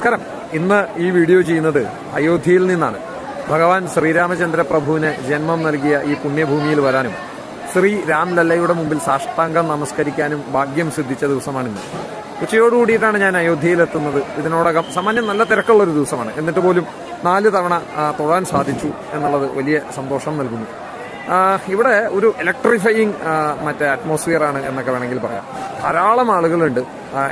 നമസ്കാരം. ഇന്ന് ഈ വീഡിയോ ചെയ്യുന്നത് അയോധ്യയിൽ നിന്നാണ്. ഭഗവാൻ ശ്രീരാമചന്ദ്ര പ്രഭുവിന് ജന്മം നൽകിയ ഈ പുണ്യഭൂമിയിൽ വരാനും ശ്രീ രാംലല്ലയുടെ മുമ്പിൽ സാഷ്ടാംഗം നമസ്കരിക്കാനും ഭാഗ്യം സിദ്ധിച്ച ദിവസമാണിന്ന്. ഉച്ചയോടുകൂടിയിട്ടാണ് ഞാൻ അയോധ്യയിലെത്തുന്നത്. ഇതിനോടകം സാമാന്യം നല്ല തിരക്കുള്ളൊരു ദിവസമാണ്. എന്നിട്ട് പോലും 4 തവണ തൊഴാൻ സാധിച്ചു എന്നുള്ളത് വലിയ സന്തോഷം നൽകുന്നു. ഇവിടെ ഒരു ഇലക്ട്രിഫയിങ് അറ്റ്മോസ്ഫിയർ ആണ് എന്നൊക്കെ വേണമെങ്കിൽ പറയാം. ധാരാളം ആളുകളുണ്ട്.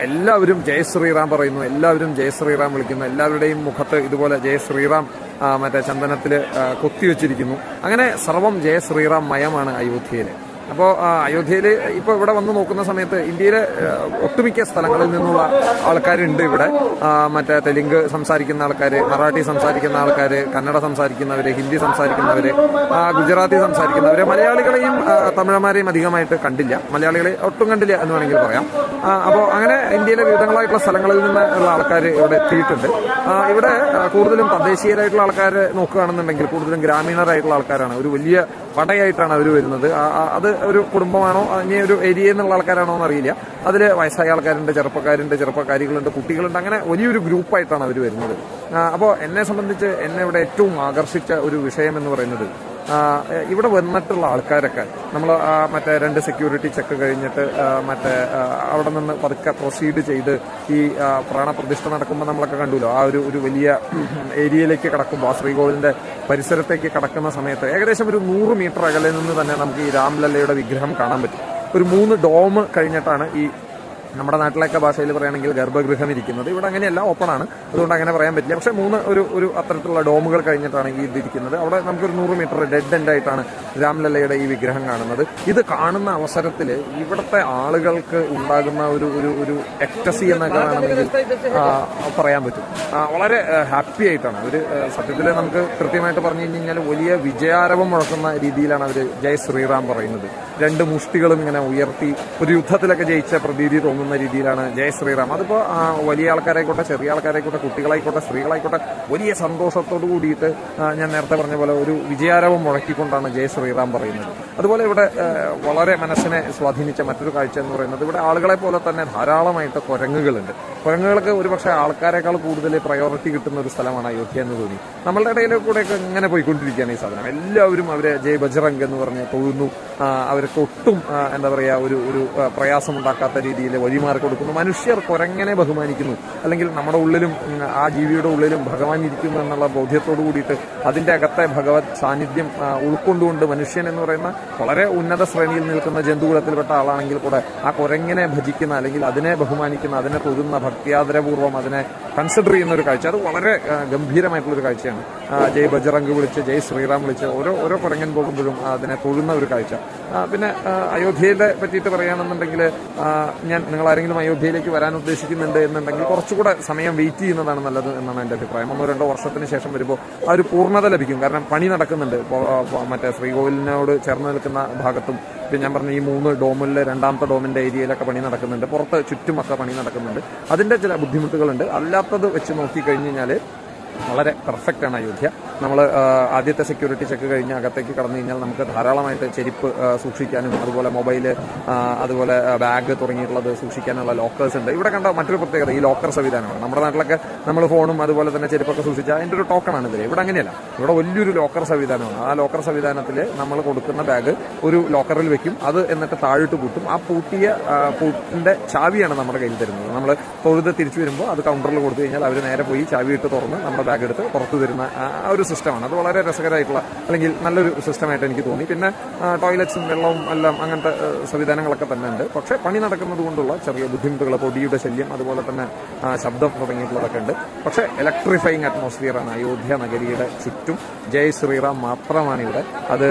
എല്ലാവരും ജയ് ശ്രീറാം പറയുന്നു, എല്ലാവരും ജയ് ശ്രീറാം വിളിക്കുന്നു. എല്ലാവരുടെയും മുഖത്ത് ഇതുപോലെ ജയ് ശ്രീറാം ചന്ദനത്തിൽ കൊത്തിവെച്ചിരിക്കുന്നു. അങ്ങനെ സർവം ജയ ശ്രീറാം മയമാണ് അയോധ്യയിൽ. അപ്പോൾ അയോധ്യയിൽ ഇപ്പോൾ ഇവിടെ വന്ന് നോക്കുന്ന സമയത്ത് ഇന്ത്യയിലെ ഒട്ടുമിക്ക സ്ഥലങ്ങളിൽ നിന്നുള്ള ആൾക്കാരുണ്ട്. ഇവിടെ തെലുങ്ക് സംസാരിക്കുന്ന ആൾക്കാർ, മറാഠി സംസാരിക്കുന്ന ആൾക്കാർ, കന്നഡ സംസാരിക്കുന്നവർ, ഹിന്ദി സംസാരിക്കുന്നവർ, ഗുജറാത്തി സംസാരിക്കുന്നവർ. മലയാളികളെയും തമിഴന്മാരെയും അധികമായിട്ട് കണ്ടില്ല. മലയാളികളെ ഒട്ടും കണ്ടില്ല എന്ന് വേണമെങ്കിൽ പറയാം. അപ്പോൾ അങ്ങനെ ഇന്ത്യയിലെ വിവിധങ്ങളായിട്ടുള്ള സ്ഥലങ്ങളിൽ നിന്നുള്ള ആൾക്കാർ ഇവിടെ എത്തിയിട്ടുണ്ട്. ഇവിടെ കൂടുതലും തദ്ദേശീയരായിട്ടുള്ള ആൾക്കാർ നോക്കുകയാണെന്നുണ്ടെങ്കിൽ കൂടുതലും ഗ്രാമീണരായിട്ടുള്ള ആൾക്കാരാണ്. ഒരു വലിയ പടയായിട്ടാണ് അവർ വരുന്നത്. അത് ഒരു കുടുംബമാണോ ഇനി ഒരു ഏരിയയിൽ നിന്നുള്ള ആൾക്കാരാണോ എന്നറിയില്ല. അതിൽ വയസ്സായ ആൾക്കാരുണ്ട്, ചെറുപ്പക്കാരുണ്ട്, ചെറുപ്പക്കാരികളുണ്ട്, കുട്ടികളുണ്ട്. അങ്ങനെ വലിയൊരു ഗ്രൂപ്പായിട്ടാണ് അവർ വരുന്നത്. അപ്പോൾ എന്നെ സംബന്ധിച്ച് എന്നെ ഇവിടെ ഏറ്റവും ആകർഷിച്ച ഒരു വിഷയം എന്ന് പറയുന്നത് ഇവിടെ വന്നിട്ടുള്ള ആൾക്കാരൊക്കെ നമ്മൾ 2 സെക്യൂരിറ്റി ചെക്ക് കഴിഞ്ഞിട്ട് അവിടെ നിന്ന് പതുക്കെ പ്രൊസീഡ് ചെയ്ത് ഈ പ്രാണപ്രതിഷ്ഠ നടക്കുമ്പോൾ നമ്മളൊക്കെ കണ്ടുല്ലോ, ആ ഒരു വലിയ ഏരിയയിലേക്ക് കടക്കുമ്പോൾ, ആ ശ്രീകോവിലിന്റെ പരിസരത്തേക്ക് കടക്കുന്ന സമയത്ത് ഏകദേശം ഒരു 100 മീറ്റർ അകലെ നിന്ന് തന്നെ നമുക്ക് ഈ രാംലല്ലയുടെ വിഗ്രഹം കാണാൻ പറ്റും. ഒരു 3 ഡോം കഴിഞ്ഞിട്ടാണ് ഈ നമ്മുടെ നാട്ടിലൊക്കെ ഭാഷയിൽ പറയുകയാണെങ്കിൽ ഗർഭഗൃഹം ഇരിക്കുന്നത്. ഇവിടെ അങ്ങനെയല്ല, ഓപ്പൺ ആണ്, അതുകൊണ്ട് അങ്ങനെ പറയാൻ പറ്റില്ല. പക്ഷേ 3 ഒരു അത്തരത്തിലുള്ള ഡോമുകൾ കഴിഞ്ഞിട്ടാണ് ഈ ഇതിരിക്കുന്നത്. അവിടെ നമുക്കൊരു 100 മീറ്റർ ഡെഡ് എൻഡ് ആയിട്ടാണ് രാംലല്ലയുടെ ഈ വിഗ്രഹം കാണുന്നത്. ഇത് കാണുന്ന അവസരത്തിൽ ഇവിടുത്തെ ആളുകൾക്ക് ഉണ്ടാകുന്ന ഒരു എക്ടസി എന്നൊക്കെ വേണമെങ്കിൽ പറയാൻ പറ്റും. വളരെ ഹാപ്പി ആയിട്ടാണ് അവർ. സത്യത്തിൽ നമുക്ക് കൃത്യമായിട്ട് പറഞ്ഞു കഴിഞ്ഞാൽ വലിയ വിജയാരവം മുഴക്കുന്ന രീതിയിലാണ് അവർ ജയ് ശ്രീറാം പറയുന്നത്. 2 മുഷ്ടികളും ഇങ്ങനെ ഉയർത്തി ഒരു യുദ്ധത്തിലൊക്കെ ജയിച്ച പ്രതീതി തോന്നുന്ന രീതിയിലാണ് ജയ് ശ്രീറാം. അതിപ്പോൾ വലിയ ആൾക്കാരായിക്കോട്ടെ, ചെറിയ ആൾക്കാരായിക്കോട്ടെ, കുട്ടികളായിക്കോട്ടെ, സ്ത്രീകളായിക്കോട്ടെ, വലിയ സന്തോഷത്തോടു കൂടിയിട്ട് ഞാൻ നേരത്തെ പറഞ്ഞ പോലെ ഒരു വിജയാരവം മുഴക്കിക്കൊണ്ടാണ് ജയ് ശ്രീറാം പറയുന്നത്. അതുപോലെ ഇവിടെ വളരെ മനസ്സിനെ സ്വാധീനിച്ച മറ്റൊരു കാഴ്ച എന്ന് പറയുന്നത് ഇവിടെ ആളുകളെ പോലെ തന്നെ ധാരാളമായിട്ട് കുരങ്ങുകളുണ്ട്. കുരങ്ങുകൾക്ക് ഒരുപക്ഷെ ആൾക്കാരെക്കാൾ കൂടുതൽ പ്രയോറിറ്റി കിട്ടുന്ന ഒരു സ്ഥലമാണ് അയോധ്യ എന്ന് തോന്നി. നമ്മളുടെ ഇടയിലൂടെയൊക്കെ ഇങ്ങനെ പോയിക്കൊണ്ടിരിക്കുകയാണ് ഈ സാധനം. എല്ലാവരും അവരെ ജയ് ബജ്റംഗ് എന്ന് പറഞ്ഞ് തൊഴുന്നു. അവർക്ക് ഒട്ടും എന്താ പറയുക ഒരു പ്രയാസമുണ്ടാക്കാത്ത രീതിയിൽ വഴിമാറി കൊടുക്കുന്നു. മനുഷ്യർ കുരങ്ങനെ ബഹുമാനിക്കുന്നു. അല്ലെങ്കിൽ നമ്മുടെ ഉള്ളിലും ആ ജീവിയുടെ ഉള്ളിലും ഭഗവാൻ ഇരിക്കുന്നു എന്നുള്ള ബോധ്യത്തോടു കൂടിയിട്ട് അതിന്റെ അകത്തെ ഭഗവത് സാന്നിധ്യം ഉൾക്കൊണ്ടുകൊണ്ട് മനുഷ്യൻ എന്ന് പറയുന്ന വളരെ ഉന്നത ശ്രേണിയിൽ നിൽക്കുന്ന ജന്തുകുലത്തിൽപ്പെട്ട ആളാണെങ്കിൽ കൂടെ ആ കുരങ്ങനെ ഭജിക്കുന്ന, അല്ലെങ്കിൽ അതിനെ ബഹുമാനിക്കുന്ന, അതിനെ തൊഴുന്ന, ഭക്തിയാദരപൂർവ്വം അതിനെ കൺസിഡർ ചെയ്യുന്ന ഒരു കാഴ്ച, അത് വളരെ ഗംഭീരമായിട്ടുള്ളൊരു കാഴ്ചയാണ്. ജയ് ബജ്റംഗ് വിളിച്ച്, ജയ് ശ്രീറാം വിളിച്ച് ഓരോ കുരങ്ങൻ പോകുമ്പോഴും അതിനെ തൊഴുന്ന ഒരു കാഴ്ച. പിന്നെ അയോധ്യയെ പറ്റിയിട്ട് പറയുകയാണെന്നുണ്ടെങ്കിൽ നിങ്ങൾ ആരെങ്കിലും അയോധ്യയിലേക്ക് വരാൻ ഉദ്ദേശിക്കുന്നുണ്ട് എന്നുണ്ടെങ്കിൽ കുറച്ചുകൂടെ സമയം വെയിറ്റ് ചെയ്യുന്നതാണ് നല്ലത് എന്നാണ് എൻ്റെ അഭിപ്രായം. 1-2 വർഷത്തിന് ശേഷം വരുമ്പോൾ ആ ഒരു പൂർണ്ണത ലഭിക്കും. കാരണം പണി നടക്കുന്നുണ്ട്. ശ്രീകോവിലിനോട് ചേർന്ന് നിൽക്കുന്ന ഭാഗത്തും പിന്നെ ഞാൻ പറഞ്ഞ ഈ 3 ഡോമിൽ 2ാമത്തെ ഡോമിന്റെ ഏരിയയിലൊക്കെ പണി നടക്കുന്നുണ്ട്. പുറത്ത് ചുറ്റുമൊക്കെ പണി നടക്കുന്നുണ്ട്. അതിന്റെ ചില ബുദ്ധിമുട്ടുകളുണ്ട്. അല്ലാത്തത് വെച്ച് നോക്കിക്കഴിഞ്ഞ് കഴിഞ്ഞാൽ വളരെ പെർഫെക്റ്റ് ആണ് അയോധ്യ. നമ്മൾ ആദ്യത്തെ സെക്യൂരിറ്റി ചെക്ക് കഴിഞ്ഞ് അകത്തേക്ക് കടന്നു കഴിഞ്ഞാൽ നമുക്ക് ധാരാളമായിട്ട് ചെരുപ്പ് സൂക്ഷിക്കാനും അതുപോലെ മൊബൈല്, അതുപോലെ ബാഗ് തുടങ്ങിയിട്ടുള്ളത് സൂക്ഷിക്കാനുള്ള ലോക്കേഴ്സ് ഉണ്ട്. ഇവിടെ കണ്ട മറ്റൊരു പ്രത്യേകത ഈ ലോക്കർ സംവിധാനമാണ്. നമ്മുടെ നാട്ടിലൊക്കെ നമ്മൾ ഫോണും അതുപോലെ തന്നെ ചെരുപ്പൊക്കെ സൂക്ഷിച്ചാൽ അതിൻ്റെ ഒരു ടോക്കണാണ് ഇതിൽ. ഇവിടെ അങ്ങനെയല്ല. ഇവിടെ വലിയൊരു ലോക്കർ സംവിധാനമാണ്. ആ ലോക്കർ സംവിധാനത്തിൽ നമ്മൾ കൊടുക്കുന്ന ബാഗ് ഒരു ലോക്കറിൽ വെക്കും. അത് എന്നിട്ട് താഴിട്ട് പൂട്ടും. ആ പൂട്ടിന്റെ ചാവിയാണ് നമ്മുടെ കയ്യിൽ തരുന്നത്. നമ്മൾ തൊഴുത് തിരിച്ചു വരുമ്പോൾ അത് കൗണ്ടറിൽ കൊടുത്തു കഴിഞ്ഞാൽ അവർ നേരെ പോയി ചാവി ഇട്ട് തുറന്ന് നമ്മുടെ ബാഗ് എടുത്ത് പുറത്തു തരുന്ന ആ ഒരു സിസ്റ്റമാണ്. അത് വളരെ രസകരമായിട്ടുള്ള അല്ലെങ്കിൽ നല്ലൊരു സിസ്റ്റമായിട്ട് എനിക്ക് തോന്നി. പിന്നെ ടോയ്ലറ്റ്സും വെള്ളവും എല്ലാം അങ്ങനത്തെ സംവിധാനങ്ങളൊക്കെ തന്നെ ഉണ്ട്. പക്ഷേ പണി നടക്കുന്നത് കൊണ്ടുള്ള ചെറിയ ബുദ്ധിമുട്ടുകൾ, പൊടിയുടെ ശല്യം, അതുപോലെ തന്നെ ശബ്ദം തുടങ്ങിയിട്ടുള്ളതൊക്കെ ഉണ്ട്. പക്ഷേ ഇലക്ട്രിഫയിങ് അറ്റ്മോസ്ഫിയറാണ് അയോധ്യ നഗരിയുടെ ചുറ്റും. ജയ് ശ്രീറാം മാത്രമാണ് ഇവിടെ. അത്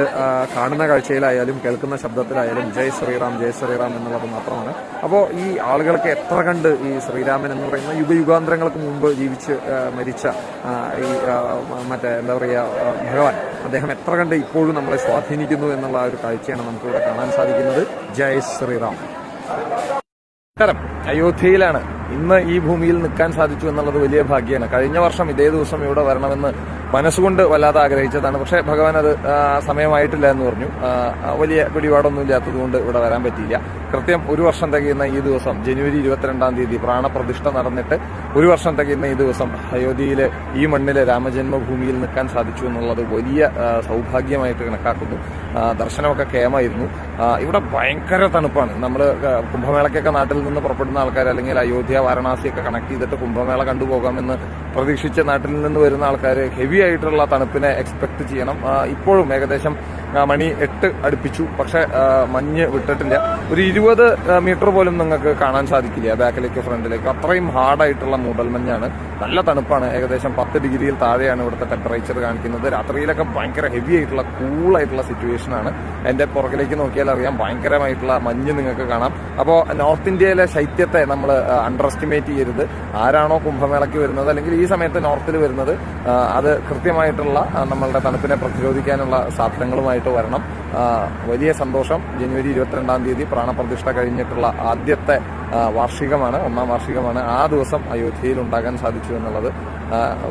കാണുന്ന കാഴ്ചയിലായാലും കേൾക്കുന്ന ശബ്ദത്തിലായാലും ജയ് ശ്രീറാം, ജയ് ശ്രീറാം എന്നുള്ളത് മാത്രമാണ്. അപ്പോൾ ഈ ആളുകൾക്ക് എത്ര കണ്ട് ഈ ശ്രീരാമൻ എന്ന് പറയുന്ന യുഗയുഗാന്തരങ്ങൾക്ക് മുമ്പ് ജീവിച്ച് മരിച്ച ഈ എന്താ പറയുക ഭഗവാൻ, അദ്ദേഹം എത്ര കണ്ട് ഇപ്പോഴും നമ്മളെ സ്വാധീനിക്കുന്നു എന്നുള്ള ഒരു കാഴ്ചയാണ് നമുക്കിവിടെ കാണാൻ സാധിക്കുന്നത്. ജയ് ശ്രീറാം. അയോധ്യയിലാണ്. ഇന്ന് ഈ ഭൂമിയിൽ നിൽക്കാൻ സാധിച്ചു എന്നുള്ളത് വലിയ ഭാഗ്യമാണ്. കഴിഞ്ഞ വർഷം ഇതേ ദിവസം ഇവിടെ വരണമെന്ന് മനസ്സുകൊണ്ട് വല്ലാതെ ആഗ്രഹിച്ചതാണ്. പക്ഷേ ഭഗവാൻ അത് സമയമായിട്ടില്ല എന്ന് പറഞ്ഞു. വലിയ പിടിപാടൊന്നും ഇല്ലാത്തത് കൊണ്ട് ഇവിടെ വരാൻ പറ്റിയില്ല. കൃത്യം 1 വർഷം തികയുന്ന ഈ ദിവസം ജനുവരി 22-ാം തീയതി പ്രാണപ്രതിഷ്ഠ നടന്നിട്ട് ഒരു വർഷം തികയുന്ന ഈ ദിവസം അയോധ്യയിലെ ഈ മണ്ണിലെ രാമജന്മഭൂമിയിൽ നിൽക്കാൻ സാധിച്ചു എന്നുള്ളത് വലിയ സൗഭാഗ്യമായിട്ട് കണക്കാക്കുന്നു. ദർശനമൊക്കെ കേമായിരുന്നു. ഇവിടെ ഭയങ്കര തണുപ്പാണ്. നമ്മൾ കുംഭമേളയ്ക്കൊക്കെ നാട്ടിൽ നിന്ന് പുറപ്പെടുന്ന ആൾക്കാർ, അല്ലെങ്കിൽ അയോധ്യ വാരണാസിയൊക്കെ കണക്ട് ചെയ്തിട്ട് കുംഭമേള കണ്ടുപോകാമെന്ന് പ്രതീക്ഷിച്ച് നാട്ടിൽ നിന്ന് വരുന്ന ആൾക്കാർ ഹെവി ആയിട്ടുള്ള തണുപ്പിനെ എക്സ്പെക്ട് ചെയ്യണം. ഇപ്പോഴും ഏകദേശം മണി 8 അടുപ്പിച്ചു. പക്ഷെ മഞ്ഞ് വിട്ടിട്ടില്ല. ഒരു 20 മീറ്റർ പോലും നിങ്ങൾക്ക് കാണാൻ സാധിക്കില്ല ബാക്കിലേക്ക് ഫ്രണ്ടിലേക്ക്. അത്രയും ഹാർഡായിട്ടുള്ള മൂടൽമഞ്ഞാണ്. നല്ല തണുപ്പാണ്. ഏകദേശം 10 ഡിഗ്രിയിൽ താഴെയാണ് ഇവിടുത്തെ ടെമ്പറേച്ചർ കാണിക്കുന്നത്. രാത്രിയിലൊക്കെ ഭയങ്കര ഹെവി ആയിട്ടുള്ള കൂളായിട്ടുള്ള സിറ്റുവേഷൻ ആണ്. എന്റെ പുറകിലേക്ക് നോക്കിയാൽ അറിയാം, ഭയങ്കരമായിട്ടുള്ള മഞ്ഞ് നിങ്ങൾക്ക് കാണാം. അപ്പോൾ നോർത്ത് ഇന്ത്യയിലെ ശൈത്യത്തെ നമ്മൾ അണ്ടർ എസ്റ്റിമേറ്റ് ചെയ്യരുത്. ആരാണോ കുംഭമേളയ്ക്ക് വരുന്നത്, അല്ലെങ്കിൽ ഈ സമയത്ത് നോർത്തിൽ വരുന്നത്, അത് കൃത്യമായിട്ടുള്ള നമ്മളുടെ തണുപ്പിനെ പ്രതിരോധിക്കാനുള്ള സാധനങ്ങളുമായിട്ട് വരണം. വലിയ സന്തോഷം. ജനുവരി 22-ാം തീയതി പ്രാണപ്രതിഷ്ഠ കഴിഞ്ഞിട്ടുള്ള ആദ്യത്തെ വാർഷികമാണ്, 1ാം വാർഷികമാണ്. ആ ദിവസം അയോധ്യയിൽ ഉണ്ടാകാൻ സാധിച്ചു എന്നുള്ളത്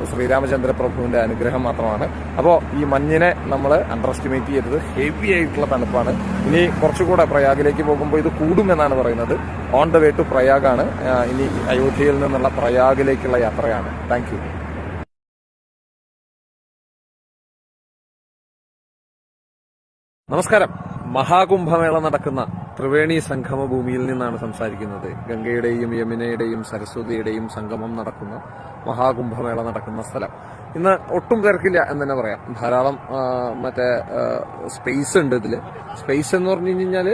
ശ്രീരാമചന്ദ്ര പ്രഭുവിന്റെ അനുഗ്രഹം മാത്രമാണ്. അപ്പോൾ ഈ മഞ്ഞിനെ നമ്മൾ അണ്ടർ എസ്റ്റിമേറ്റ് ചെയ്യരുത്. ഹെവി ആയിട്ടുള്ള തണുപ്പാണ്. ഇനി കുറച്ചുകൂടെ പ്രയാഗിലേക്ക് പോകുമ്പോൾ ഇത് കൂടുമെന്നാണ് പറയുന്നത്. ഓൺ ദ വേ ടു പ്രയാഗാണ്. ഇനി അയോധ്യയിൽ നിന്നുള്ള പ്രയാഗിലേക്കുള്ള യാത്രയാണ്. Thank you. നമസ്കാരം. മഹാകുംഭമേള നടക്കുന്ന ത്രിവേണി സംഗമ ഭൂമിയിൽ നിന്നാണ് സംസാരിക്കുന്നത്. ഗംഗയുടെയും യമുനയുടെയും സരസ്വതിയുടെയും സംഗമം നടക്കുന്ന മഹാകുംഭമേള നടക്കുന്ന സ്ഥലം. ഇന്ന് ഒട്ടും തിരക്കില്ല എന്ന് തന്നെ പറയാം. ധാരാളം സ്പേസ് ഉണ്ട് ഇതില്. സ്പേസ് എന്ന് പറഞ്ഞു കഴിഞ്ഞാല്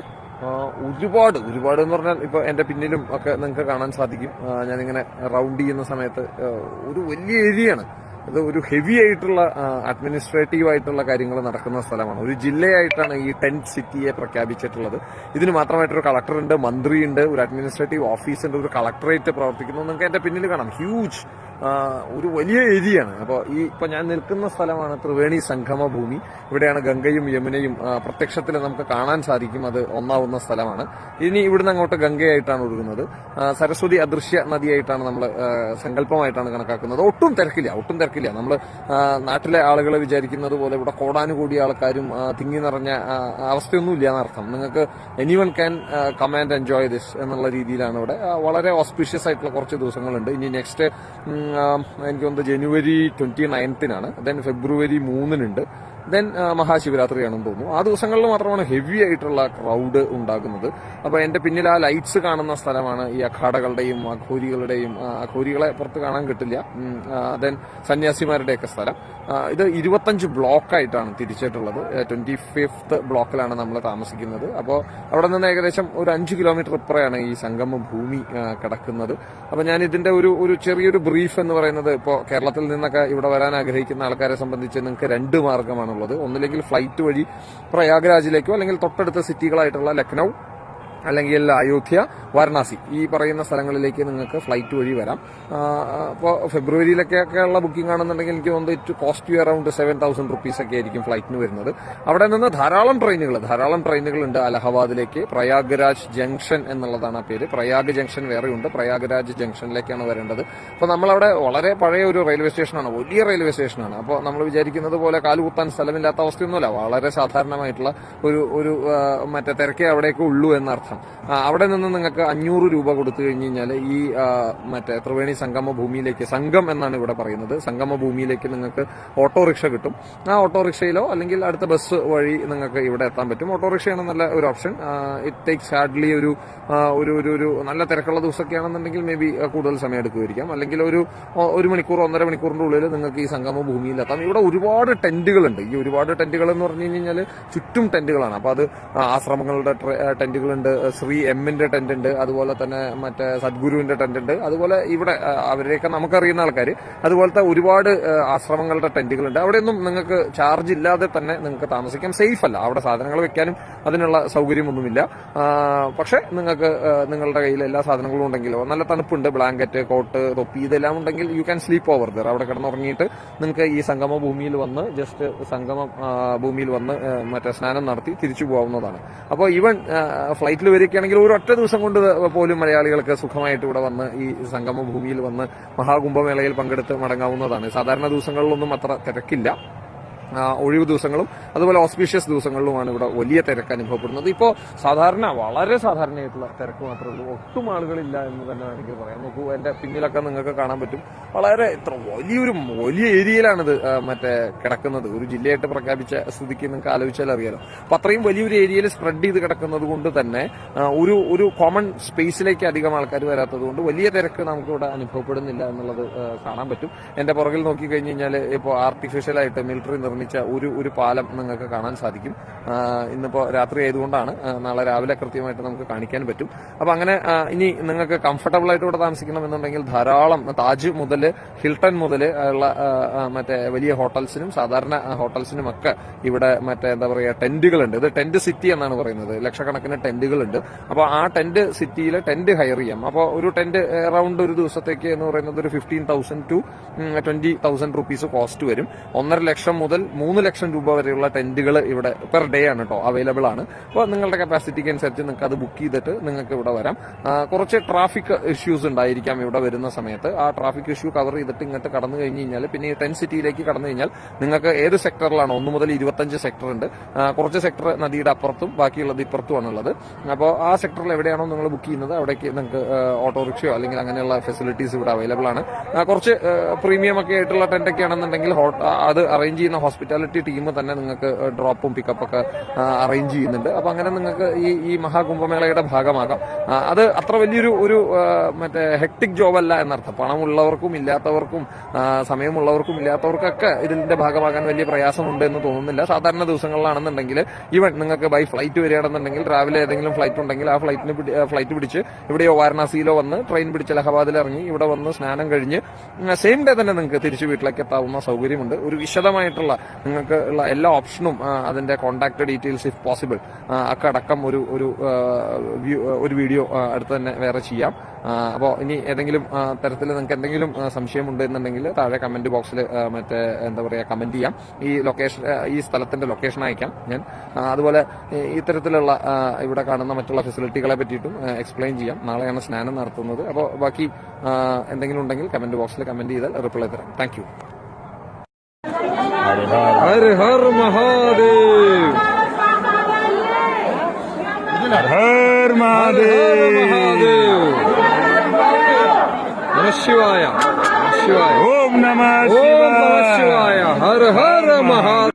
ഒരുപാട് എന്ന് പറഞ്ഞാൽ ഇപ്പൊ എന്റെ പിന്നിലും ഒക്കെ നിങ്ങൾക്ക് കാണാൻ സാധിക്കും. ഞാനിങ്ങനെ റൗണ്ട് ചെയ്യുന്ന സമയത്ത് ഒരു വലിയ ഏരിയയാണ്. ഇത് ഒരു ഹെവി ആയിട്ടുള്ള അഡ്മിനിസ്ട്രേറ്റീവ് ആയിട്ടുള്ള കാര്യങ്ങൾ നടക്കുന്ന സ്ഥലമാണ്. ഒരു ജില്ലയായിട്ടാണ് ഈ 10th സിറ്റിയെ പ്രഖ്യാപിച്ചിട്ടുള്ളത്. ഇതിന് മാത്രമായിട്ടൊരു കളക്ടറുണ്ട്, മന്ത്രിയുണ്ട്, ഒരു അഡ്മിനിസ്ട്രേറ്റീവ് ഓഫീസുണ്ട്, ഒരു കളക്ടറേറ്റ് പ്രവർത്തിക്കുന്നു. നിങ്ങൾക്ക് എന്റെ പിന്നിൽ കാണാം. ഹ്യൂജ് ഒരു വലിയ ഏരിയയാണ്. അപ്പോൾ ഇപ്പൊ ഞാൻ നിൽക്കുന്ന സ്ഥലമാണ് ത്രിവേണി സംഗമ ഭൂമി. ഇവിടെയാണ് ഗംഗയും യമുനയും പ്രത്യക്ഷത്തിൽ നമുക്ക് കാണാൻ സാധിക്കും. അത് ഒന്നാവുന്ന സ്ഥലമാണ്. ഇനി ഇവിടുന്ന് അങ്ങോട്ട് ഗംഗയായിട്ടാണ് ഒഴുകുന്നത്. സരസ്വതി അദൃശ്യ നദിയായിട്ടാണ് നമ്മൾ സങ്കല്പമായിട്ടാണ് കണക്കാക്കുന്നത്. ഒട്ടും തിരക്കില്ല. നമ്മൾ നാട്ടിലെ ആളുകൾ വിചാരിക്കുന്നത് പോലെ ഇവിടെ കോടാനുകൂടി ആൾക്കാരും തിങ്ങി നിറഞ്ഞ അവസ്ഥയൊന്നുമില്ല എന്നർത്ഥം. നിങ്ങൾക്ക് anyone can come and enjoy this എന്നുള്ള രീതിയിലാണ് ഇവിടെ. വളരെ ഓസ്പീഷ്യസ് ആയിട്ടുള്ള കുറച്ച് ദിവസങ്ങളുണ്ട്. ഇനി നെക്സ്റ്റ് എനിക്ക് തോന്നുന്നത് ജനുവരി 29-നാണ്. ദെൻ ഫെബ്രുവരി 3-നുണ്ട്. ദെൻ മഹാശിവരാത്രിയാണെന്ന് തോന്നുന്നു. ആ ദിവസങ്ങളിൽ മാത്രമാണ് ഹെവി ആയിട്ടുള്ള ക്രൗഡ് ഉണ്ടാകുന്നത്. അപ്പൊ എന്റെ പിന്നിൽ ആ ലൈറ്റ്സ് കാണുന്ന സ്ഥലമാണ് ഈ അഖാഡകളുടെയും അഘോരികളെ പുറത്ത് കാണാൻ കിട്ടില്ല. ദെൻ സന്യാസിമാരുടെയൊക്കെ സ്ഥലം. ഇത് 25 ബ്ലോക്കായിട്ടാണ് തിരിച്ചിട്ടുള്ളത്. 25th ബ്ലോക്കിലാണ് നമ്മൾ താമസിക്കുന്നത്. അപ്പോൾ അവിടെ നിന്ന് ഏകദേശം ഒരു 5 കിലോമീറ്റർ ഇപ്പുറയാണ് ഈ സംഗമ ഭൂമി കിടക്കുന്നത്. അപ്പൊ ഞാൻ ഇതിന്റെ ഒരു ചെറിയൊരു ബ്രീഫ് എന്ന് പറയുന്നത്, ഇപ്പോൾ കേരളത്തിൽ നിന്നൊക്കെ ഇവിടെ വരാൻ ആഗ്രഹിക്കുന്ന ആൾക്കാരെ സംബന്ധിച്ച് നിങ്ങൾക്ക് 2 മാർഗമാണ് ഉള്ളത്. ഒന്നില്ലെങ്കിൽ ഫ്ലൈറ്റ് വഴി പ്രയാഗ്രാജിലേക്കോ, അല്ലെങ്കിൽ തൊട്ടടുത്ത സിറ്റികളായിട്ടുള്ള ലക്നൗ, അല്ലെങ്കിൽ അയോധ്യ, വാരണാസി, ഈ പറയുന്ന സ്ഥലങ്ങളിലേക്ക് നിങ്ങൾക്ക് ഫ്ലൈറ്റ് വഴി വരാം. അപ്പോൾ ഫെബ്രുവരിയിലൊക്കെ ഉള്ള ബുക്കിംഗ് ആണെന്നുണ്ടെങ്കിൽ എനിക്ക് തോന്നുന്നത് it cost you around 7,000 rupees ഒക്കെ ആയിരിക്കും ഫ്ലൈറ്റിന് വരുന്നത്. അവിടെ നിന്ന് ധാരാളം ട്രെയിനുകളുണ്ട് അലഹബാദിലേക്ക്. പ്രയാഗ്രാജ് ജംഗ്ഷൻ എന്നുള്ളതാണ് ആ പേര്. പ്രയാഗ് ജംഗ്ഷൻ വേറെയുണ്ട്. പ്രയാഗ്രാജ് ജംഗ്ഷനിലേക്കാണ് വരേണ്ടത്. അപ്പോൾ നമ്മളവിടെ വളരെ പഴയ ഒരു റെയിൽവേ സ്റ്റേഷനാണ്, വലിയ റെയിൽവേ സ്റ്റേഷനാണ്. അപ്പോൾ നമ്മൾ വിചാരിക്കുന്നത് പോലെ കാലുകുത്താൻ സ്ഥലമില്ലാത്ത അവസ്ഥയൊന്നുമല്ല. വളരെ സാധാരണമായിട്ടുള്ള ഒരു തിരക്കേ അവിടേക്ക് ഉള്ളൂ എന്നർത്ഥം. അവിടെ നിന്ന് നിങ്ങൾക്ക് 500 രൂപ കൊടുത്തു കഴിഞ്ഞ് കഴിഞ്ഞാൽ ഈ ത്രിവേണി സംഗമ ഭൂമിയിലേക്ക്, സംഘം എന്നാണ് ഇവിടെ പറയുന്നത്, സംഗമ ഭൂമിയിലേക്ക് നിങ്ങൾക്ക് ഓട്ടോറിക്ഷ കിട്ടും. ആ ഓട്ടോറിക്ഷയിലോ അല്ലെങ്കിൽ അടുത്ത ബസ് വഴി നിങ്ങൾക്ക് ഇവിടെ എത്താൻ പറ്റും. ഓട്ടോറിക്ഷയാണ് നല്ല ഒരു ഓപ്ഷൻ. ഇറ്റ് ടേക്സ് ഹാർഡ്ലി ഒരു നല്ല തിരക്കുള്ള ദിവസമൊക്കെ ആണെന്നുണ്ടെങ്കിൽ മേ ബി കൂടുതൽ സമയം എടുക്കുമായിരിക്കാം. അല്ലെങ്കിൽ ഒരു മണിക്കൂർ 1.5 മണിക്കൂറിന്റെ ഉള്ളിൽ നിങ്ങൾക്ക് ഈ സംഗമ ഭൂമിയിൽ എത്താം. ഇവിടെ ഒരുപാട് ടെന്റുകളുണ്ട്. ഈ ഒരുപാട് ടെന്റുകൾ എന്ന് പറഞ്ഞു കഴിഞ്ഞാൽ ചുറ്റും ടെന്റുകളാണ്. അപ്പൊ അത് ആശ്രമങ്ങളുടെ ടെന്റുകളുണ്ട്, ശ്രീ എമ്മിന്റെ ടെന്റ് ഉണ്ട്, അതുപോലെ തന്നെ സദ്ഗുരുവിന്റെ ടെന്റ് ഉണ്ട്, അതുപോലെ ഇവിടെ അവരെയൊക്കെ നമുക്കറിയുന്ന ആൾക്കാർ, അതുപോലത്തെ ഒരുപാട് ആശ്രമങ്ങളുടെ ടെന്റുകളുണ്ട്. അവിടെയൊന്നും നിങ്ങൾക്ക് ചാർജ് ഇല്ലാതെ തന്നെ നിങ്ങൾക്ക് താമസിക്കാം. സേഫ് അല്ല, അവിടെ സാധനങ്ങൾ വെക്കാനും അതിനുള്ള സൗകര്യമൊന്നുമില്ല. പക്ഷെ നിങ്ങൾക്ക് നിങ്ങളുടെ കയ്യിൽ എല്ലാ സാധനങ്ങളും ഉണ്ടെങ്കിലോ, നല്ല തണുപ്പുണ്ട്, ബ്ലാങ്കറ്റ്, കോട്ട്, തൊപ്പി, ഇതെല്ലാം ഉണ്ടെങ്കിൽ you can sleep over there. അവിടെ കിടന്നുറങ്ങിയിട്ട് നിങ്ങൾക്ക് ഈ സംഗമ ഭൂമിയിൽ വന്ന് ജസ്റ്റ് ഭൂമിയിൽ വന്ന് സ്നാനം നടത്തി തിരിച്ചു പോകാവുന്നതാണ്. അപ്പോൾ ഈവൻ ഫ്ലൈറ്റിൽ വരികയാണെങ്കിൽ ഒരു ഒറ്റ ദിവസം കൊണ്ട് പോലും മലയാളികൾക്ക് സുഖമായിട്ട് ഇവിടെ വന്ന് ഈ സംഗമ ഭൂമിയിൽ വന്ന് മഹാകുംഭമേളയിൽ പങ്കെടുത്ത് മടങ്ങാവുന്നതാണ്. സാധാരണ ദിവസങ്ങളിലൊന്നും അത്ര തിരക്കില്ല. ഒഴിവ് ദിവസങ്ങളും അതുപോലെ ഓസ്പീഷ്യസ് ദിവസങ്ങളിലുമാണ് ഇവിടെ വലിയ തിരക്ക് അനുഭവപ്പെടുന്നത്. ഇപ്പോൾ വളരെ സാധാരണയായിട്ടുള്ള തിരക്ക് മാത്രമേ ഉള്ളൂ. ഒട്ടും ആളുകളില്ല എന്ന് തന്നെ വേണമെങ്കിൽ പറയാം. നോക്കൂ, എന്റെ പിന്നിലൊക്കെ നിങ്ങൾക്ക് കാണാൻ പറ്റും. വളരെ വലിയ ഏരിയയിലാണിത് കിടക്കുന്നത്. ഒരു ജില്ലയായിട്ട് പ്രഖ്യാപിച്ച സ്ഥിതിക്ക് നിങ്ങൾക്ക് ആലോചിച്ചാൽ അറിയാലോ. അപ്പൊ അത്രയും വലിയൊരു ഏരിയയിൽ സ്പ്രെഡ് ചെയ്ത് കിടക്കുന്നത് കൊണ്ട് തന്നെ ഒരു കോമൺ സ്പേസിലേക്ക് അധികം ആൾക്കാർ വരാത്തത് കൊണ്ട് വലിയ തിരക്ക് നമുക്ക് ഇവിടെ അനുഭവപ്പെടുന്നില്ല എന്നുള്ളത് കാണാൻ പറ്റും. എന്റെ പുറകിൽ നോക്കി കഴിഞ്ഞ് കഴിഞ്ഞാൽ ഇപ്പോൾ ആർട്ടിഫിഷ്യലായിട്ട് മിലിറ്ററി നിർമ്മിച്ച ഒരു പാലം നിങ്ങൾക്ക് കാണാൻ സാധിക്കും. ഇന്നിപ്പോ രാത്രി ആയതുകൊണ്ടാണ്, നാളെ രാവിലെ കൃത്യമായിട്ട് നമുക്ക് കാണിക്കാൻ പറ്റും. അപ്പൊ അങ്ങനെ ഇനി നിങ്ങൾക്ക് കംഫർട്ടബിൾ ആയിട്ട് ഇവിടെ താമസിക്കണമെന്നുണ്ടെങ്കിൽ ധാരാളം താജ് മുതൽ ഹിൽട്ടൺ മുതൽ ഉള്ള വലിയ ഹോട്ടൽസിനും സാധാരണ ഹോട്ടൽസിനും ഒക്കെ ഇവിടെ എന്താ പറയുക ടെന്റുകളുണ്ട്. ഇത് ടെന്റ് സിറ്റി എന്നാണ് പറയുന്നത്. ലക്ഷക്കണക്കിന് ടെന്റുകളുണ്ട്. അപ്പൊ ആ ടെന്റ് സിറ്റിയിൽ ടെന്റ് ഹയർ ചെയ്യാം. അപ്പോൾ ഒരു ടെന്റ് അറൌണ്ട് ഒരു ദിവസത്തേക്ക് എന്ന് പറയുന്നത് ഒരു 15,000 to 20,000 റുപ്പീസ് കോസ്റ്റ് വരും. 1.5 ലക്ഷം മുതൽ 3 ലക്ഷം രൂപ വരെയുള്ള ടെന്റുകൾ ഇവിടെ പെർ ഡേ ആണ് കേട്ടോ അവൈലബിൾ ആണ്. അപ്പോൾ നിങ്ങളുടെ കപ്പാസിറ്റിക്ക് അനുസരിച്ച് നിങ്ങൾക്ക് അത് ബുക്ക് ചെയ്തിട്ട് നിങ്ങൾക്ക് ഇവിടെ വരാം. കുറച്ച് ട്രാഫിക് ഇഷ്യൂസ് ഉണ്ടായിരിക്കാം ഇവിടെ വരുന്ന സമയത്ത്. ആ ട്രാഫിക് ഇഷ്യൂ കവർ ചെയ്തിട്ട് ഇങ്ങോട്ട് കടന്നു കഴിഞ്ഞ് കഴിഞ്ഞാൽ പിന്നെ ഈ ടെന്റ് സിറ്റിയിലേക്ക് കടന്നു കഴിഞ്ഞാൽ നിങ്ങൾക്ക് ഏത് സെക്ടറിലാണ് 1 മുതൽ 25 സെക്ടർ ഉണ്ട്. കുറച്ച് സെക്ടർ നദിയുടെ അപ്പുറത്തും ബാക്കിയുള്ളത് ഇപ്പുറത്തുമാണുള്ളത്. അപ്പോൾ ആ സെക്ടറിൽ എവിടെയാണോ നിങ്ങൾ ബുക്ക് ചെയ്യുന്നത് അവിടേക്ക് നിങ്ങൾക്ക് ഓട്ടോറിക്ഷയോ അല്ലെങ്കിൽ അങ്ങനെയുള്ള ഫെസിലിറ്റീസ് ഇവിടെ അവൈലബിൾ ആണ്. കുറച്ച് പ്രീമിയം ഒക്കെ ആയിട്ടുള്ള ടെന്റ് ഒക്കെ ആണെന്നുണ്ടെങ്കിൽ അത് അറേഞ്ച് ചെയ്യുന്ന ഹോസ്പിറ്റാലിറ്റി ടീം തന്നെ നിങ്ങൾക്ക് ഡ്രോപ്പും പിക്കപ്പൊക്കെ അറേഞ്ച് ചെയ്യുന്നുണ്ട്. അപ്പൊ അങ്ങനെ നിങ്ങൾക്ക് ഈ മഹാകുംഭമേളയുടെ ഭാഗമാകാം. അത് അത്ര വലിയൊരു ഹെക്ടിക് ജോബ് അല്ല എന്നർത്ഥം. പണമുള്ളവർക്കും ഇല്ലാത്തവർക്കും സമയമുള്ളവർക്കും ഇല്ലാത്തവർക്കൊക്കെ ഇതിന്റെ ഭാഗമാകാൻ വലിയ പ്രയാസമുണ്ട് എന്ന് തോന്നുന്നില്ല. സാധാരണ ദിവസങ്ങളിലാണെന്നുണ്ടെങ്കിൽ ഈവൻ നിങ്ങൾക്ക് ബൈ ഫ്ലൈറ്റ് വരികയാണെന്നുണ്ടെങ്കിൽ രാവിലെ ഏതെങ്കിലും ഫ്ലൈറ്റ് ഉണ്ടെങ്കിൽ ആ ഫ്ലൈറ്റ് പിടിച്ച് ഇവിടെയോ വാരണാസിയിലോ വന്ന് ട്രെയിൻ പിടിച്ച് അലഹബാദിൽ ഇറങ്ങി ഇവിടെ വന്ന് സ്നാനം കഴിഞ്ഞ് സെയിം ഡേ തന്നെ നിങ്ങൾക്ക് തിരിച്ചു വീട്ടിലേക്ക് എത്താവുന്ന സൗകര്യമുണ്ട്. ഒരു വിശദമായിട്ടുള്ള നിങ്ങൾക്ക് ഉള്ള എല്ലാ ഓപ്ഷനും അതിന്റെ കോൺടാക്ട് ഡീറ്റെയിൽസ് ഇഫ് പോസിബിൾ ഒക്കെ അടക്കം ഒരു വീഡിയോ അടുത്ത് തന്നെ വേറെ ചെയ്യാം. അപ്പോൾ ഇനി ഏതെങ്കിലും തരത്തിൽ നിങ്ങൾക്ക് എന്തെങ്കിലും സംശയമുണ്ട് എന്നുണ്ടെങ്കിൽ താഴെ കമന്റ് ബോക്സിൽ എന്താ പറയുക കമന്റ് ചെയ്യാം. ഈ സ്ഥലത്തിന്റെ ലൊക്കേഷൻ അയക്കാം ഞാൻ. അതുപോലെ ഇത്തരത്തിലുള്ള ഇവിടെ കാണുന്ന മറ്റുള്ള ഫെസിലിറ്റികളെ പറ്റിയിട്ടും എക്സ്പ്ലെയിൻ ചെയ്യാം. നാളെയാണ് സ്നാനം നടത്തുന്നത്. അപ്പോൾ ബാക്കി എന്തെങ്കിലും ഉണ്ടെങ്കിൽ കമന്റ് ബോക്സിൽ കമന്റ് ചെയ്താൽ റിപ്ലൈ തരാം. Thank you. हर हर महादेव, हर महादेव, नमः शिवाय, ओम नमः शिवाय, हर हर महादेव.